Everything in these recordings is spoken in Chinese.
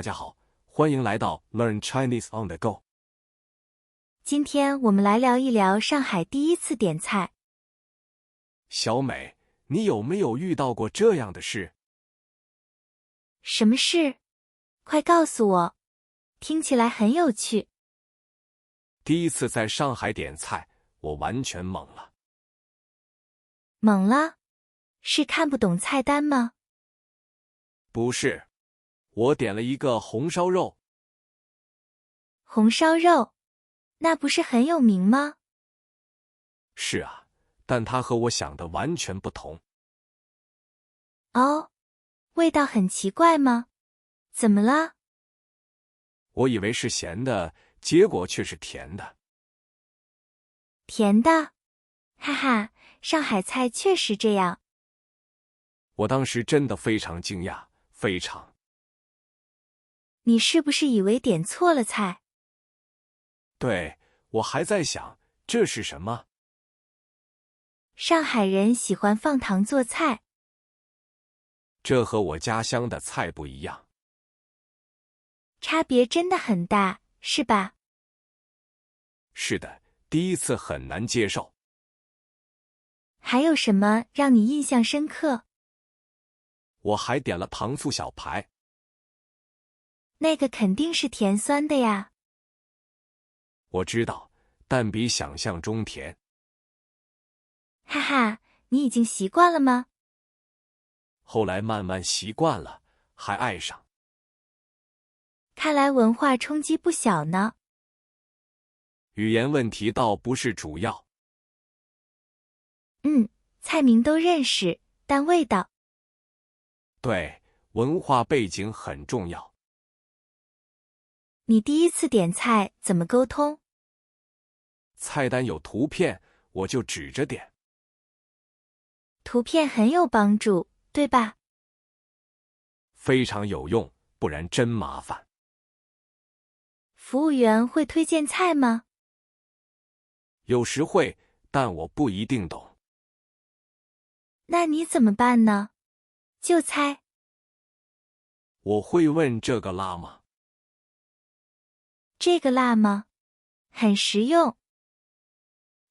家好，欢迎来到 Learn Chinese on the Go。今天我们来聊一聊上海第一次点菜。小美，你有没有遇到过这样的事？什么事？快告诉我，听起来很有趣。第一次在上海点菜，我完全懵了。懵了？是看不懂菜单吗？不是，我点了一个红烧肉。红烧肉？那不是很有名吗？是啊，但它和我想的完全不同。哦，味道很奇怪吗？怎么了？我以为是咸的，结果却是甜的。甜的？哈哈，上海菜确实这样。我当时真的非常惊讶，非常。你是不是以为点错了菜？对，我还在想，这是什么？上海人喜欢放糖做菜。这和我家乡的菜不一样。差别真的很大，是吧？是的，第一次很难接受。还有什么让你印象深刻？我还点了糖醋小排。那个肯定是甜酸的呀。我知道，但比想象中甜。哈哈，你已经习惯了吗？后来慢慢习惯了，还爱上。看来文化冲击不小呢。语言问题倒不是主要。菜名都认识，但味道……对，文化背景很重要。你第一次点菜怎么沟通？菜单有图片，我就指着点。图片很有帮助，对吧？非常有用，不然真麻烦。服务员会推荐菜吗？有时会，但我不一定懂。那你怎么办呢？就猜。我会问这个辣吗？这个辣吗？很实用。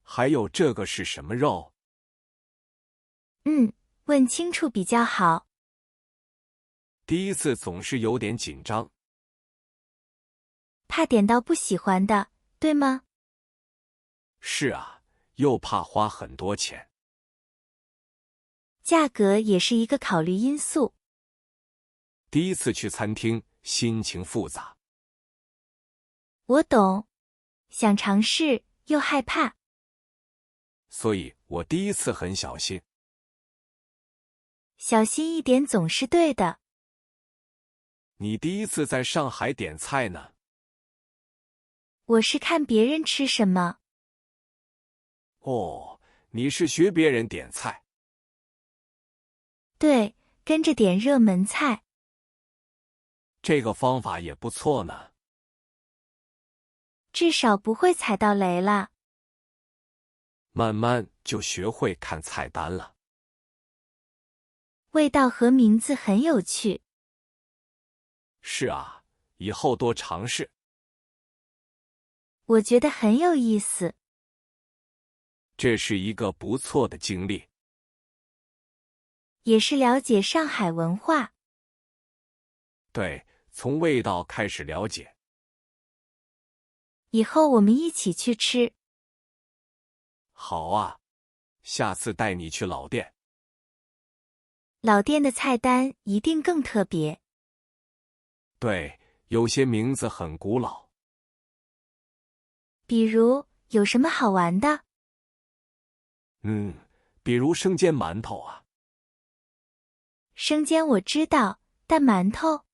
还有这个是什么肉？问清楚比较好。第一次总是有点紧张。怕点到不喜欢的，对吗？是啊，又怕花很多钱。价格也是一个考虑因素。第一次去餐厅，心情复杂。我懂，想尝试又害怕。所以我第一次很小心。小心一点总是对的。你第一次在上海点菜呢？我是看别人吃什么。哦，你是学别人点菜。对，跟着点热门菜。这个方法也不错呢。至少不会踩到雷了。慢慢就学会看菜单了。味道和名字很有趣。是啊，以后多尝试。我觉得很有意思。这是一个不错的经历。也是了解上海文化。对，从味道开始了解。以后我们一起去吃。好啊，下次带你去老店。老店的菜单一定更特别。对，有些名字很古老。比如，有什么好玩的？比如生煎馒头啊。生煎我知道，但馒头？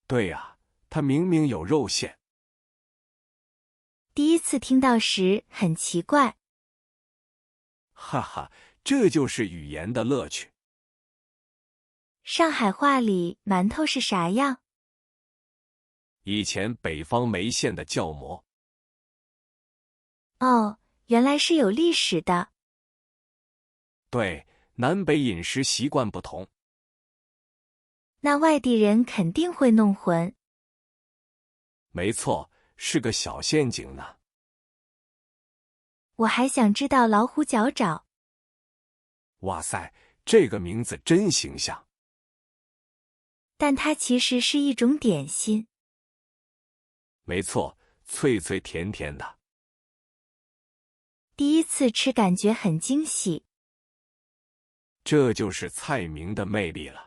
对呀，它明明有肉馅。第一次听到时很奇怪。哈哈，这就是语言的乐趣。上海话里馒头是啥样？以前北方没馅的酵母。哦，原来是有历史的。对，南北饮食习惯不同。那外地人肯定会弄混。没错，是个小陷阱呢。我还想知道老虎脚爪。哇塞，这个名字真形象。但它其实是一种点心。没错，脆脆甜甜的。第一次吃感觉很惊喜。这就是菜名的魅力了。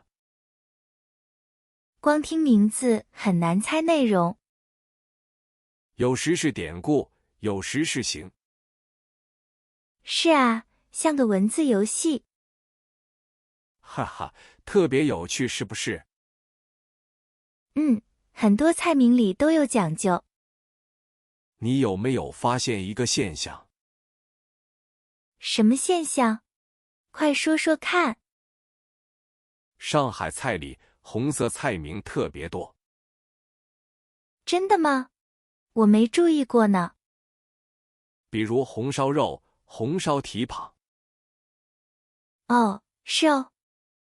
光听名字很难猜内容。有时是典故，有时是形。是啊，像个文字游戏。哈哈，特别有趣，是不是？很多菜名里都有讲究。你有没有发现一个现象？什么现象？快说说看。上海菜里红色菜名特别多。真的吗？我没注意过呢。比如红烧肉、红烧蹄膀。哦，是哦，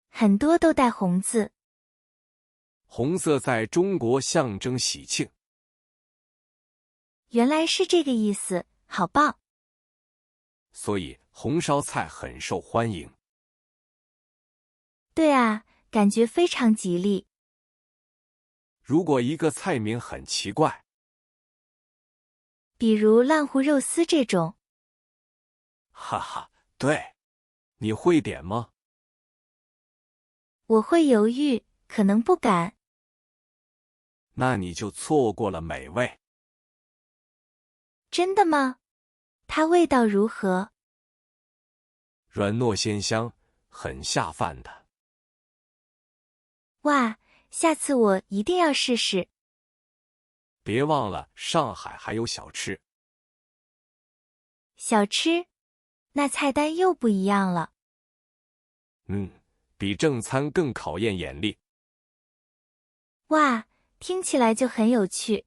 很多都带红字。红色在中国象征喜庆。原来是这个意思，好棒！所以红烧菜很受欢迎。对啊，感觉非常吉利。如果一个菜名很奇怪，比如烂糊肉丝这种。哈哈，对，你会点吗？我会犹豫，可能不敢。那你就错过了美味。真的吗？它味道如何？软糯鲜香，很下饭的。哇，下次我一定要试试。别忘了，上海还有小吃。小吃？那菜单又不一样了。比正餐更考验眼力。哇，听起来就很有趣。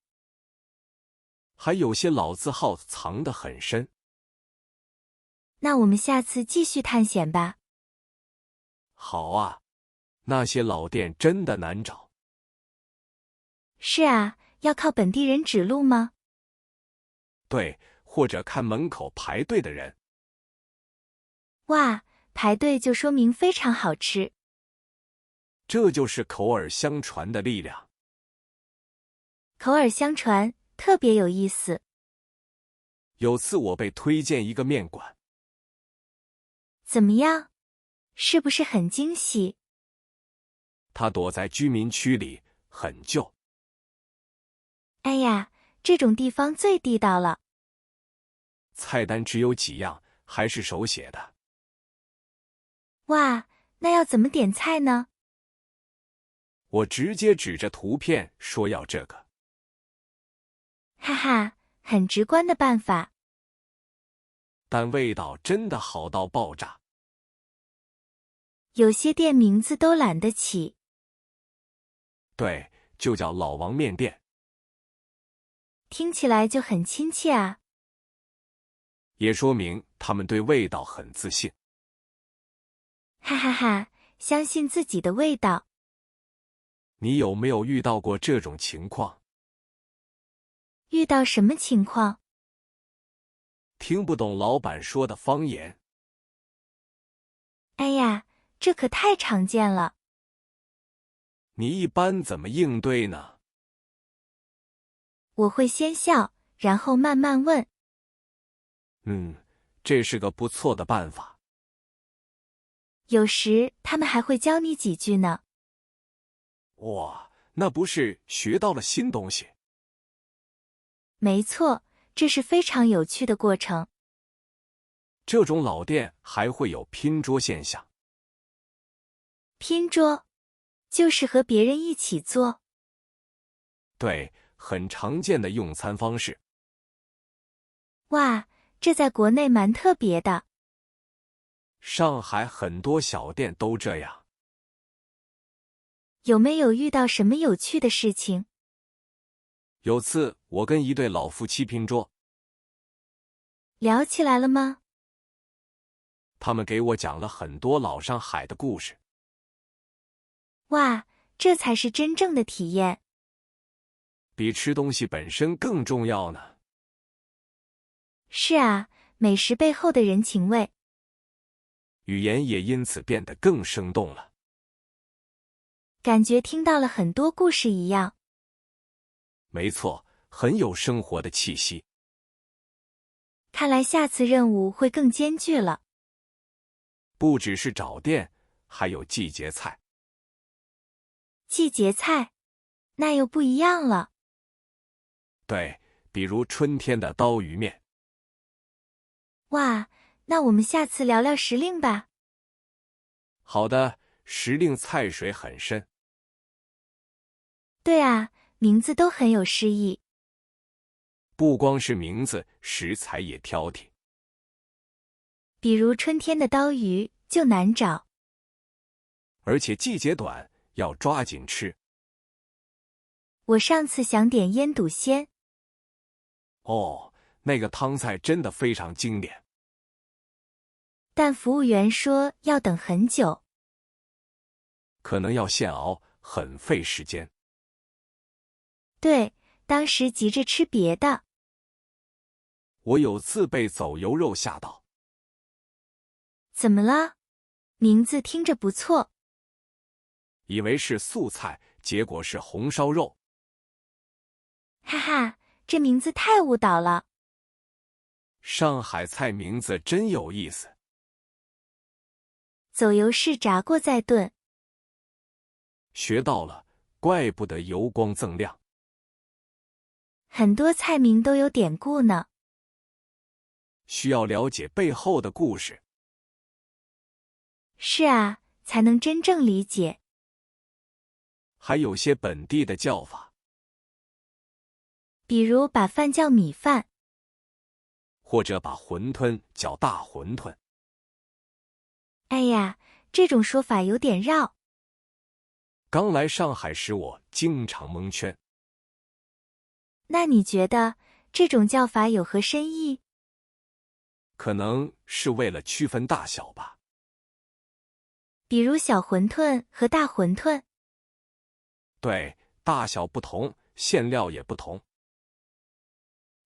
还有些老字号藏得很深。那我们下次继续探险吧。好啊，那些老店真的难找。是啊，要靠本地人指路吗？对，或者看门口排队的人。哇，排队就说明非常好吃。这就是口耳相传的力量。口耳相传，特别有意思。有次我被推荐一个面馆。怎么样？是不是很惊喜？它躲在居民区里，很旧。哎呀，这种地方最地道了。菜单只有几样，还是手写的。哇，那要怎么点菜呢？我直接指着图片说要这个。哈哈，很直观的办法。但味道真的好到爆炸。有些店名字都懒得起。对，就叫老王面店。听起来就很亲切啊。也说明他们对味道很自信。哈哈哈，相信自己的味道。你有没有遇到过这种情况？遇到什么情况？听不懂老板说的方言。哎呀，这可太常见了。你一般怎么应对呢？我会先笑，然后慢慢问。这是个不错的办法。有时他们还会教你几句呢。哇，那不是学到了新东西？没错，这是非常有趣的过程。这种老店还会有拼桌现象。拼桌，就是和别人一起坐。对，很常见的用餐方式。哇，这在国内蛮特别的。上海很多小店都这样。有没有遇到什么有趣的事情？有次我跟一对老夫妻拼桌，聊起来了吗？他们给我讲了很多老上海的故事。哇，这才是真正的体验。比吃东西本身更重要呢。是啊，美食背后的人情味。语言也因此变得更生动了。感觉听到了很多故事一样。没错，很有生活的气息。看来下次任务会更艰巨了。不只是找店，还有季节菜。季节菜，那又不一样了。对，比如春天的刀鱼面。哇，那我们下次聊聊时令吧。好的，时令菜水很深。对啊，名字都很有诗意。不光是名字，食材也挑剔。比如春天的刀鱼就难找，而且季节短，要抓紧吃。我上次想点腌笃鲜。哦，那个汤菜真的非常经典。但服务员说要等很久。可能要现熬，很费时间。对，当时急着吃别的。我有次被走油肉吓到。怎么了？名字听着不错。以为是素菜，结果是红烧肉。哈哈，这名字太误导了。上海菜名字真有意思。走油是炸过再炖。学到了，怪不得油光锃亮。很多菜名都有典故呢。需要了解背后的故事。是啊，才能真正理解。还有些本地的叫法，比如把饭叫米饭，或者把馄饨叫大馄饨。哎呀，这种说法有点绕。刚来上海时，我经常蒙圈。那你觉得这种叫法有何深意？可能是为了区分大小吧。比如小馄饨和大馄饨。对，大小不同，馅料也不同。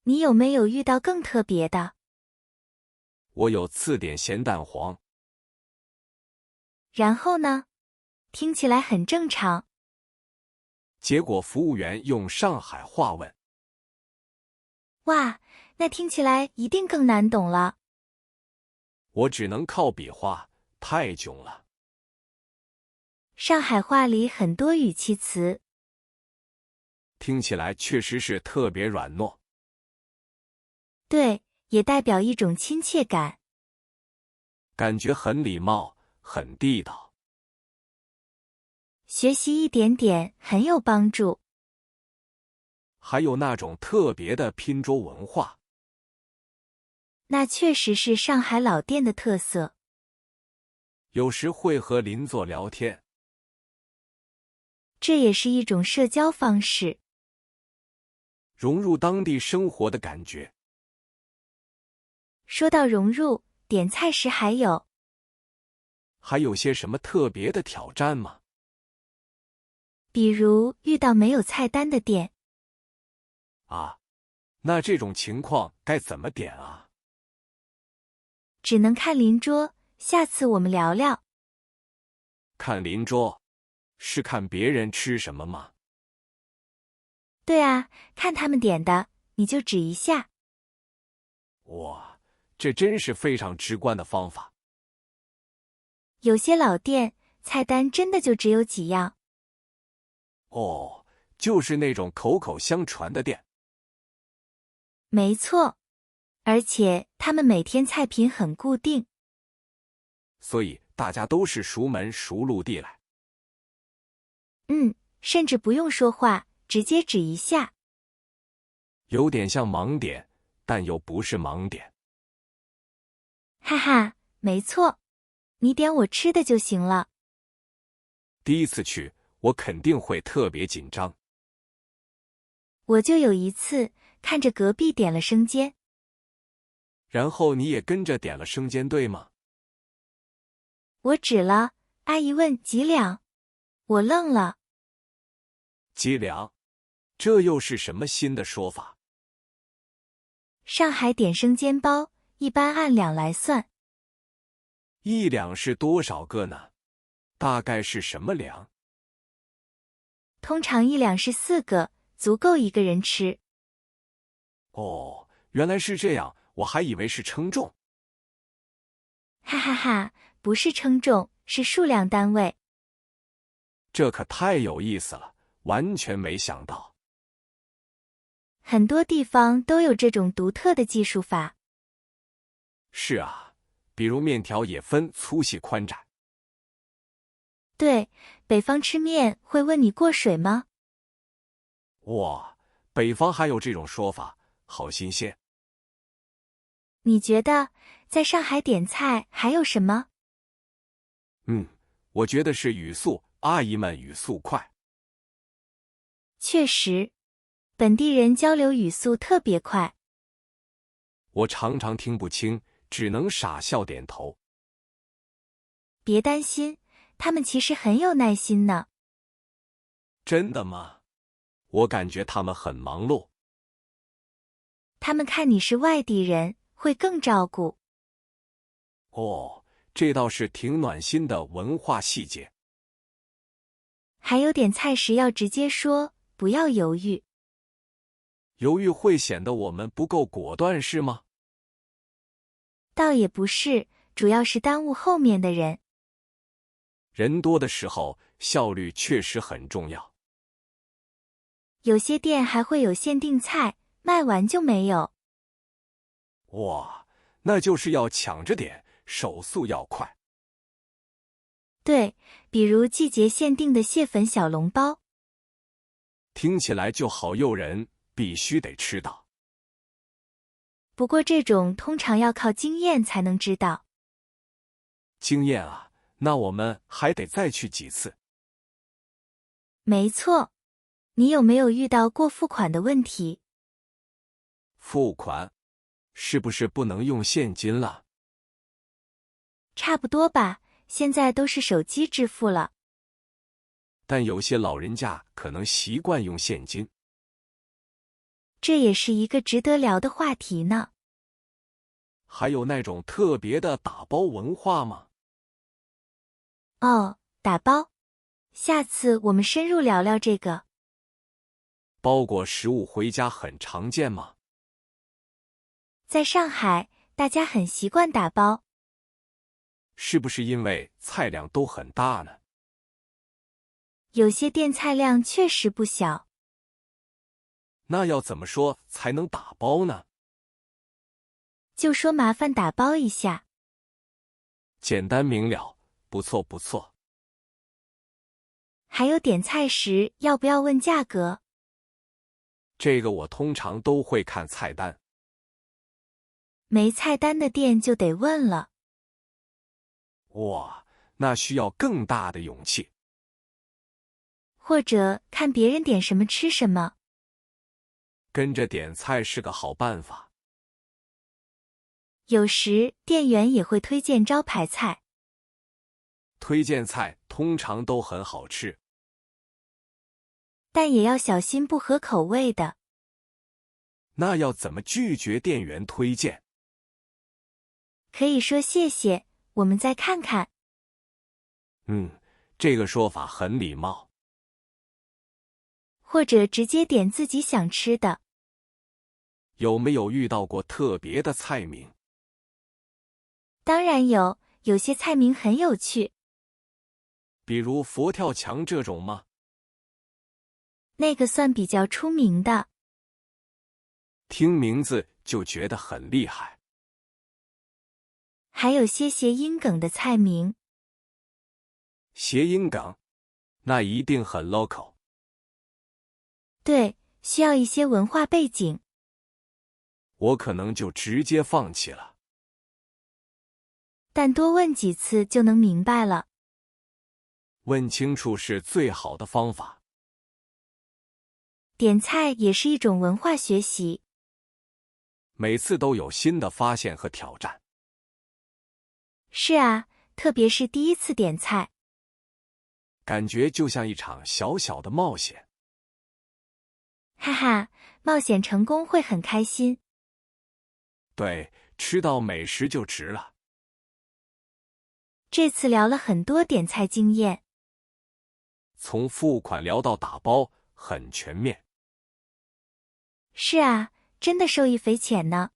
你有没有遇到更特别的？我有次点咸蛋黄。然后呢？听起来很正常。结果服务员用上海话问。哇，那听起来一定更难懂了。我只能靠比划，太囧了。上海话里很多语气词，听起来确实是特别软糯。对，也代表一种亲切感。感觉很礼貌，很地道。学习一点点很有帮助。还有那种特别的拼桌文化。那确实是上海老店的特色。有时会和邻座聊天。这也是一种社交方式。融入当地生活的感觉。说到融入，点菜时还有些什么特别的挑战吗？比如遇到没有菜单的店。啊，那这种情况该怎么点啊？只能看邻桌，下次我们聊聊。看邻桌，是看别人吃什么吗？对啊，看他们点的，你就指一下。哇，这真是非常直观的方法。有些老店，菜单真的就只有几样。哦，就是那种口口相传的店。没错，而且他们每天菜品很固定，所以大家都是熟门熟路地来。甚至不用说话，直接指一下。有点像盲点，但又不是盲点。哈哈，没错，你点我吃的就行了。第一次去，我肯定会特别紧张。我就有一次看着隔壁点了生煎。然后你也跟着点了生煎，对吗？我指了，阿姨问几两，我愣了。计量，这又是什么新的说法？上海点生煎包一般按两来算。一两是多少个呢？大概是什么两？通常一两是4个，足够一个人吃。哦，原来是这样，我还以为是称重。哈哈哈，不是称重，是数量单位。这可太有意思了，完全没想到。很多地方都有这种独特的计数法。是啊，比如面条也分粗细宽窄。对，北方吃面会问你过水吗？哇，北方还有这种说法，好新鲜。你觉得在上海点菜还有什么？我觉得是语速，阿姨们语速快。确实，本地人交流语速特别快。我常常听不清，只能傻笑点头。别担心，他们其实很有耐心呢。真的吗？我感觉他们很忙碌。他们看你是外地人，会更照顾。哦，这倒是挺暖心的文化细节。还有点菜时要直接说，不要犹豫。犹豫会显得我们不够果断，是吗？倒也不是，主要是耽误后面的人。人多的时候，效率确实很重要。有些店还会有限定菜，卖完就没有。哇，那就是要抢着点，手速要快。对，比如季节限定的蟹粉小笼包。听起来就好诱人，必须得吃到。不过这种通常要靠经验才能知道。经验啊，那我们还得再去几次。没错，你有没有遇到过付款的问题？付款，是不是不能用现金了？差不多吧，现在都是手机支付了。但有些老人家可能习惯用现金。这也是一个值得聊的话题呢。还有那种特别的打包文化吗？哦，打包。下次我们深入聊聊这个。包裹食物回家很常见吗？在上海，大家很习惯打包。是不是因为菜量都很大呢？有些店菜量确实不小。那要怎么说才能打包呢？就说麻烦打包一下。简单明了，不错不错。还有点菜时要不要问价格？这个我通常都会看菜单。没菜单的店就得问了。哇，那需要更大的勇气。或者看别人点什么吃什么。跟着点菜是个好办法。有时店员也会推荐招牌菜。推荐菜通常都很好吃，但也要小心不合口味的。那要怎么拒绝店员推荐？可以说谢谢，我们再看看。这个说法很礼貌。或者直接点自己想吃的。有没有遇到过特别的菜名？当然有，有些菜名很有趣。比如佛跳墙这种吗？那个算比较出名的。听名字就觉得很厉害。还有些谐音梗的菜名。谐音梗，那一定很 local。对，需要一些文化背景。我可能就直接放弃了。但多问几次就能明白了。问清楚是最好的方法。点菜也是一种文化学习。每次都有新的发现和挑战。是啊，特别是第一次点菜。感觉就像一场小小的冒险。哈哈，冒险成功会很开心。对，吃到美食就值了。这次聊了很多点菜经验，从付款聊到打包，很全面。是啊，真的受益匪浅呢。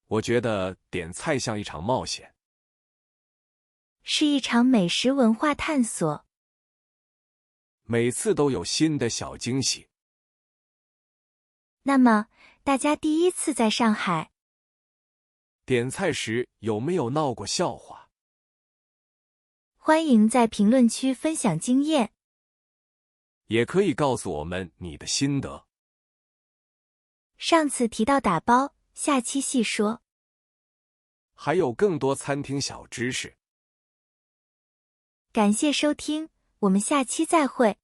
我觉得点菜像一场冒险，是一场美食文化探索。每次都有新的小惊喜。那么，大家第一次在上海点菜时有没有闹过笑话？欢迎在评论区分享经验。也可以告诉我们你的心得。上次提到打包，下期细说。还有更多餐厅小知识。感谢收听，我们下期再会。